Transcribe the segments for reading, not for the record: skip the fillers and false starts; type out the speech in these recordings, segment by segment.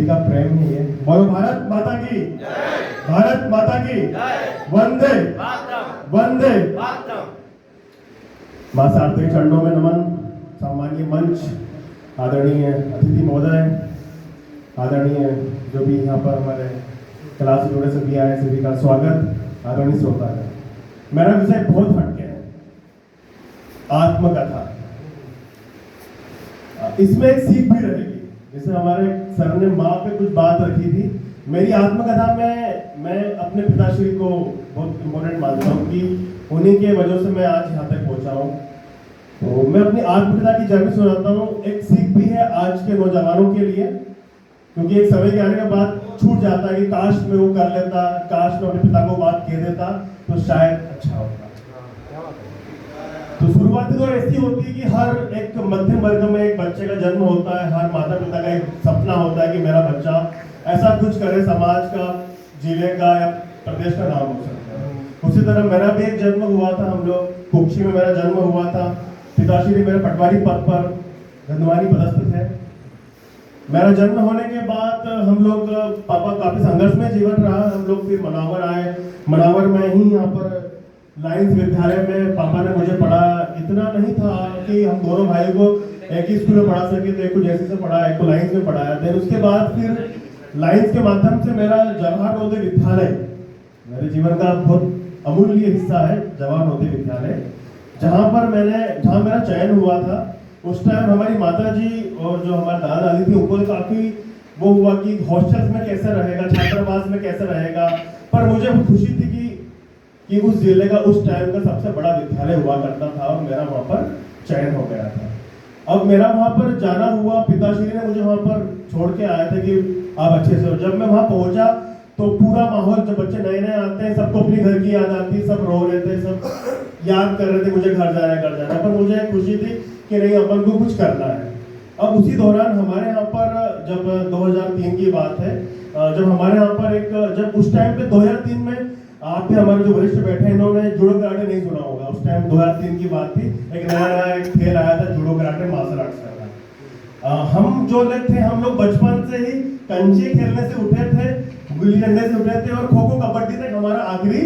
सभी का प्रेम ही है। बोलो भारत माता की, भारत माता की वंदे वंदे। मां सार्वत्रिक चरणों में नमन। सामान्य मंच, आदरणीय अतिथि महोदय, आदरणीय जो भी यहाँ पर हमारे क्लास से जुड़े सभी आए, सभी का स्वागत। आदरणीय श्रोता है, मेरा विषय बहुत हटके है, आत्मकथा। इसमें एक सीख भी रहेगी। जैसे हमारे सर ने माँ पे कुछ बात रखी थी, मेरी आत्मकथा में मैं अपने पिताश्री को बहुत इम्पोर्टेंट मानता हूँ कि उन्हीं के वजह से मैं आज यहाँ तक पहुँचा हूँ। तो मैं अपनी आत्मकथा की जर्नी सुनाता हूँ। एक सीख भी है आज के नौजवानों के लिए, क्योंकि एक समय के आने के बाद छूट जाता है कि काश मैं वो कर लेता, काश मैं अपने पिता को बात कह देता तो शायद अच्छा होता। तो शुरुआती दौर ऐसी होती है कि हर एक मध्यम वर्ग में एक बच्चे का जन्म होता है, हर माता पिता का एक सपना होता है कि मेरा बच्चा ऐसा कुछ करे, समाज का, जिले का या प्रदेश का नाम हो सकता है। उसी तरह मेरा भी एक जन्म हुआ था, हम लोग कुक्षी में मेरा जन्म हुआ था। पिताश्री मेरे पटवारी पद पर गंधवानी पदस्थ थे। मेरा जन्म होने के बाद हम लोग, पापा काफी संघर्ष में जीवन रहा, हम लोग फिर मनावर आए। मनावर में ही यहाँ पर लाइन्स विद्यालय में पापा ने मुझे पढ़ा। इतना नहीं था कि हम दोनों भाई को एक ही स्कूल में पढ़ा सके, तो एक को जैसे से पढ़ा, एक को लाइन्स में पढ़ाया। देन उसके बाद फिर लाइन्स के माध्यम से मेरा जवाहर नवोदय विद्यालय मेरे जीवन का बहुत अमूल्य हिस्सा है। जवाहर नवोदय विद्यालय जहाँ मेरा चयन हुआ था, उस टाइम हमारी माता जी और जो हमारे दादा दादी थी उनको काफी वो हुआ कि हॉस्टल्स में कैसे रहेगा, छात्रावास में कैसे रहेगा। पर मुझे खुशी थी कि उस जिले का उस टाइम का सबसे बड़ा विद्यालय हुआ करता था और मेरा वहाँ पर चयन हो गया था। अब मेरा वहाँ पर जाना हुआ, पिताश्री ने मुझे वहाँ पर छोड़ के आए थे कि आप अच्छे से हो। जब मैं वहाँ पहुँचा तो पूरा माहौल, जब बच्चे नए नए आते हैं सबको अपनी घर की याद आती है, सब रो रहे थे, सब याद कर रहे थे मुझे घर जाना। पर मुझे खुशी थी कि नहीं, अपन को कुछ करना है। अब उसी दौरान हमारे यहाँ पर जब 2003 की बात है, जब हमारे यहाँ पर जब उस टाइम पे 2003 में आप भी हमारे जो वरिष्ठ बैठे हैं, इन्होंने जूडो कराटे नहीं सुना होगा। उस टाइम 2003 की बात थी, एक नया एक खेल आया था जूडो कराटे, मार्शल आर्ट्स का। हम जो लोग थे, हम लोग बचपन से ही कंचे खेलने से उठे थे, गुल्ली डंडे से उठे थे और खो खो कबड्डी तक हमारा आखिरी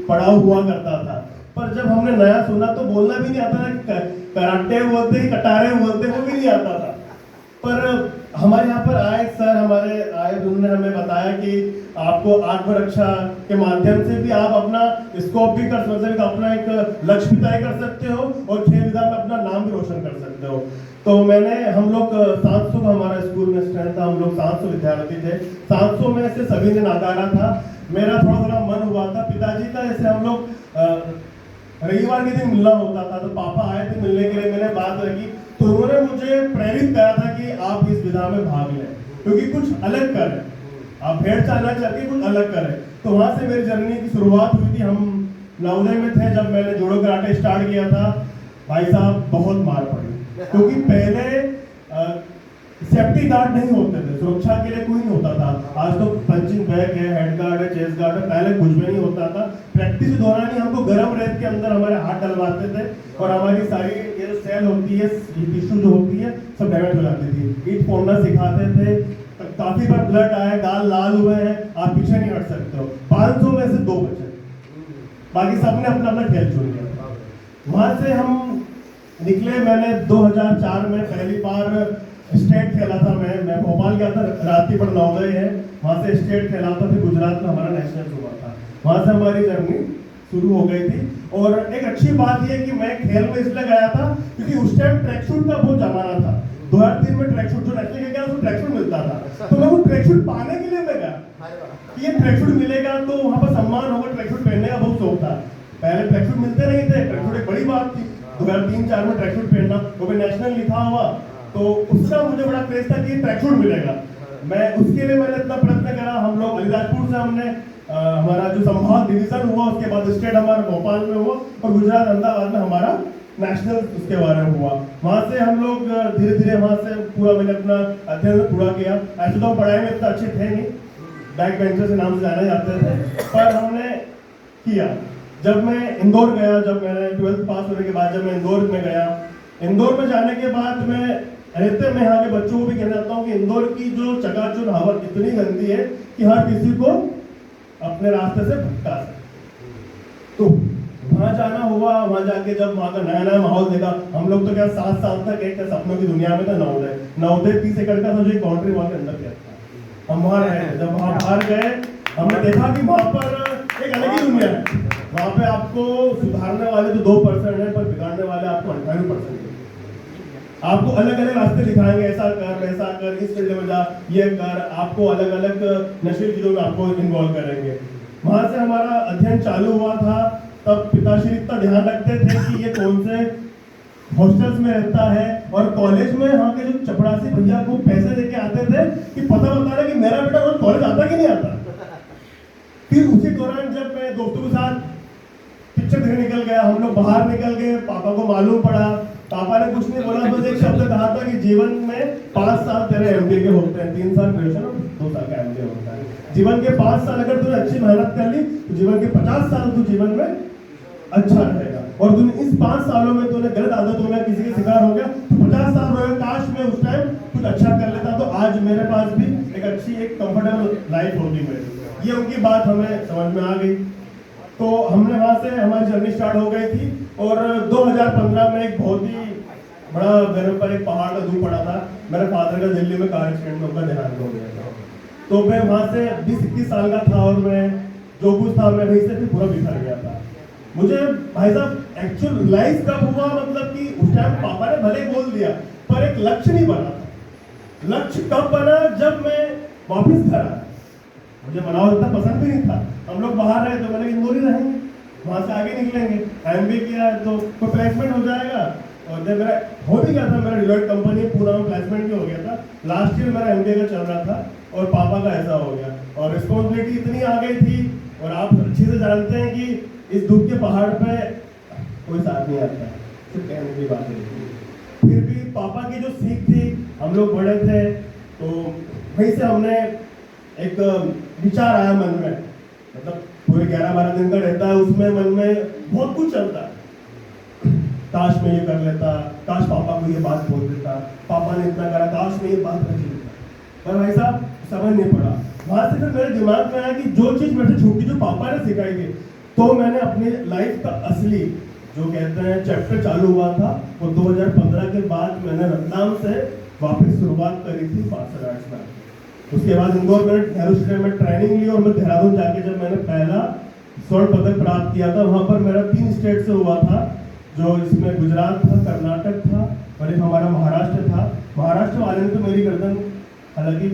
पड़ाव हुआ करता था। पर जब हमने नया सुना तो बोलना भी नहीं आता था, कराटे बोलते ही कटारे बोलते, वो भी नहीं आता था। पर हमारे यहाँ पर आए सर, हमारे आए, उन्होंने हमें बताया कि आपको आत्मरक्षा के माध्यम से भी आप अपना स्कोप भी कर सकते हो, अपना एक लक्ष्य तय कर सकते हो और खेल विधा में अपना नाम भी रोशन कर सकते हो। तो हम लोग 700 का हमारा स्कूल में स्ट्रेंथ था, हम लोग 700 विद्यार्थी थे। 700 में से सभी ने नकारा था। मेरा थोड़ा मन हुआ था। पिताजी का जैसे हम लोग रविवार के दिन मिलना होता था, तो पापा आए थे मिलने के लिए, मैंने बात रखी तो उन्होंने मुझे प्रेरित करा था कि आप इस विधा में भाग लें, क्योंकि कुछ अलग करें, आप भेड़ चालना चाहते कुछ अलग करें। तो वहां से मेरी जर्नी की शुरुआत हुई थी। हम नवोदय में थे जब मैंने जूडो कराटे स्टार्ट किया था। भाई साहब बहुत मार पड़ी, क्योंकि पहले सेफ्टी गार्ड नहीं होते थे, सुरक्षा के लिए कोई नहीं होता था। आज तो पंचिंग बैग है, हेड गार्ड है, चेस्ट गार्ड है, पहले कुछ भी नहीं होता था। प्रैक्टिस के दौरान ही हमको गर्म रेत के अंदर हमारे हाथ डलवाते थे और हमारी सारी ये जो सेल होती है, टिश्यू जो होती है, सब डैमेज हो जाती थी। ईट फोड़ना सिखाते थे। काफी बार ब्लड आया, गाल लाल हुए हैं, आप पीछे नहीं हट सकते हो। 500 में से 2 बचे, बाकी सबने अपना अपना खेल चुन लिया। वहां से हम निकले। मैंने 2004 में पहली बार स्टेट खेला था। मैं भोपाल गया था, राती पर नवोदय है, वहां से स्टेट खेला था। फिर गुजरात में हमारा नेशनल हुआ था। वहां से हमारी जर्नी शुरू हो गई थी। और एक अच्छी बात यह कि मैं खेल में इसलिए गया था क्योंकि उस टाइम ट्रैक सूट का बहुत जमाना था। 2003 में ट्रैक सूट, जो नेशनल खेल गया उसको ट्रैक सूट मिलता था, तो मैं वो ट्रैक सूट पाने के लिए मैं गया कि ये ट्रैक सूट मिलेगा तो वहां पर सम्मान होगा। ट्रैक सूट पहनने का बहुत शौक था। पहले ट्रैक सूट मिलते नहीं थे, ट्रैक सूट एक बड़ी बात थी। 2003-04 में ट्रैक सूट पहनना, वो भी नेशनल लिखा हुआ, तो उसका मुझे बड़ा क्रेज था कि ट्रैक सूट मिलेगा। मैं उसके लिए मैंने इतना प्रयत्न करा। हम लोग अलीराजपुर से हमने हमारा जो संभाग डिवीजन हुआ, उसके बाद स्टेट हमारा भोपाल में हुआ और गुजरात अहमदाबाद में हमारा नेशनल उसके बारे में हुआ। वहाँ से हम लोग धीरे धीरे वहाँ से पूरा मैंने अपना अध्ययन पूरा किया। ऐसे तो हम पढ़ाई में इतना अच्छे थे नहीं, बैक बेंचर से नाम से जाने जाते थे, पर हमने किया। जब मैं इंदौर गया, जब मैंने 12th पास होने के बाद जब मैं इंदौर में गया, इंदौर में जाने के बाद मैं रहते मैं यहाँ के बच्चों को भी कहना चाहता हूँ कि इंदौर की जो चकाचौंध हवा इतनी गंदी है कि हर किसी को अपने रास्ते से भटका सकते। तो वहां जाना हुआ, वहां जाके जब वहां का नया नया माहौल देखा, हम लोग तो क्या 7 साल तक एक सपनों की दुनिया में था। नवोदय 30 एकड़ का था जो एक बाउंड्री वहां के अंदर गया था, हम वहां रहे। जब वहां बाहर गए हमने देखा कि वहां पर एक अलग ही दुनिया है। वहां पे आपको सुधारने वाले तो 2% है, पर बिगाड़ने वाले आपको 98% है। आपको अलग अलग रास्ते दिखाएंगे, ऐसा कर, इस फील्ड में जा, ये कर, आपको अलग अलग नशे चीजों में आपको इन्वॉल्व करेंगे। वहां से हमारा अध्ययन चालू हुआ था, तब पिताश्री इतना ध्यान रखते थे कि ये कौन से हॉस्टल्स में रहता है, और कॉलेज में वहाँ के जो चपरासी भैया को पैसे देके आते थे कि पता बता रहे कि मेरा बेटा रोज कॉलेज आता कि नहीं आता। फिर उसी दौरान जब मैं दोस्तों के साथ पिक्चर देखने निकल गया, हम लोग बाहर निकल गए, पापा को मालूम पड़ा। पापा ने कुछ नहीं बोला, बस एक शब्द कहा था कि जीवन में 5 साल तेरे एमबीए के होते हैं, 3 साल ग्रेजुएशन और 2 साल का एमबीए होता है। जीवन के 5 साल अगर तूने अच्छी मेहनत कर ली तो जीवन के 50 साल तू जीवन में अच्छा रहेगा। और तूने इस 5 सालों में तूने गलत आदतों में किसी के शिकार हो गया तो 50 साल रोए। काश मैं उस टाइम कुछ अच्छा कर लेता तो आज मेरे पास भी एक अच्छी एक कंफर्टेबल लाइफ होती मेरी। ये उनकी बात हमें समझ में आ गई। तो हमने वहां से हमारी जर्नी स्टार्ट हो गई थी। और 2015 में एक बहुत ही बड़ा मेरे ऊपर एक पहाड़ का धूप पड़ा था। मेरे फादर का दिल्ली में कार एक्सीडेंट में उनका देहांत हो गया था। तो मैं वहां से 20-21 साल का था और मैं जो कुछ था मैं वहीं से फिर पूरा बिखर गया था। मुझे भाई साहब एक्चुअल रियलाइज कब हुआ, मतलब कि उस टाइम पापा ने भले बोल दिया पर एक लक्ष्य नहीं बना था। लक्ष्य कब बना, जब मैं वापस घर आया। मुझे मनावर इतना पसंद भी नहीं था। हम लोग बाहर रहे तो मैंने इंदौर ही रहेंगे, वहां से आगे निकलेंगे। एमबीए किया है तो कोई प्लेसमेंट हो जाएगा। और जब मेरा हो भी गया था, मेरा डिलॉयट कंपनी पूरा में प्लेसमेंट भी हो गया था। लास्ट ईयर मेरा एमबीए का चल रहा था और पापा का ऐसा हो गया और रिस्पॉन्सिबिलिटी इतनी आ गई थी। और आप अच्छे से जानते हैं कि इस दुख के पहाड़ पे कोई साथ नहीं आता, सिर्फ कहने की बात है। फिर भी पापा की जो सीख थी, हम लोग बड़े थे तो वहीं से हमने एक विचार आया मन में, मतलब पूरे 11-12 दिन का रहता है, उसमें मन में बहुत कुछ चलता है। काश मैं ये कर लेता, काश पापा को ये बात बोल देता, पापा ने इतना करा, काश मैं ये बात रख लेता। पर भाई साहब समझ नहीं पड़ा। वहां से फिर मेरे दिमाग में आया कि जो चीज मेरे से छूटी जो पापा ने सिखाई थी, तो मैंने अपनी लाइफ का असली जो कहते हैं चैप्टर चालू हुआ था वो 2015 के बाद मैंने रतलाम से वापस शुरुआत करी थी मार्शल आर्ट्स में। उसके बाद इंदौर में नेहरू स्टेडियम में ट्रेनिंग ली और मैं देहरादून जाके जब मैंने पहला स्वर्ण पदक प्राप्त किया था, वहां पर मेरा 3 स्टेट से हुआ था, जो इसमें गुजरात था, कर्नाटक था और एक हमारा महाराष्ट्र था। महाराष्ट्र वाले ने तो मेरी गर्दन हालांकि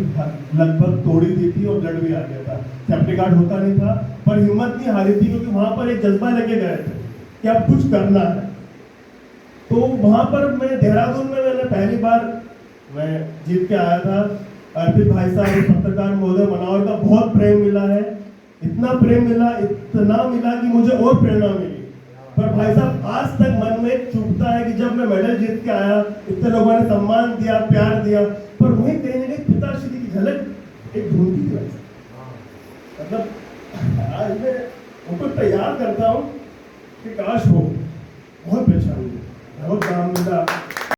लगभग तोड़ी दी थी और ब्लड भी आ गया था, सेफ्टी गार्ड होता नहीं था, पर हिम्मत नहीं हारी थी क्योंकि वहां पर एक जज्बा लेके गए थे कि अब कुछ करना है। तो वहां पर मैं देहरादून में मैंने पहली बार मैं जीत के आया था। अर्पित भाई साहब पत्रकार महोदय मनावर का बहुत प्रेम मिला है, इतना प्रेम मिला, इतना मिला कि मुझे और प्रेरणा मिली। पर भाई साहब आज तक मन में चुभता है कि जब मैं मेडल जीत के आया, इतने लोगों ने सम्मान दिया, प्यार दिया, पर वही कहीं ना कहीं पिताश्री की झलक एक ढूंढती थी। मतलब आज मैं उनको तैयार करता हूँ कि काश हो,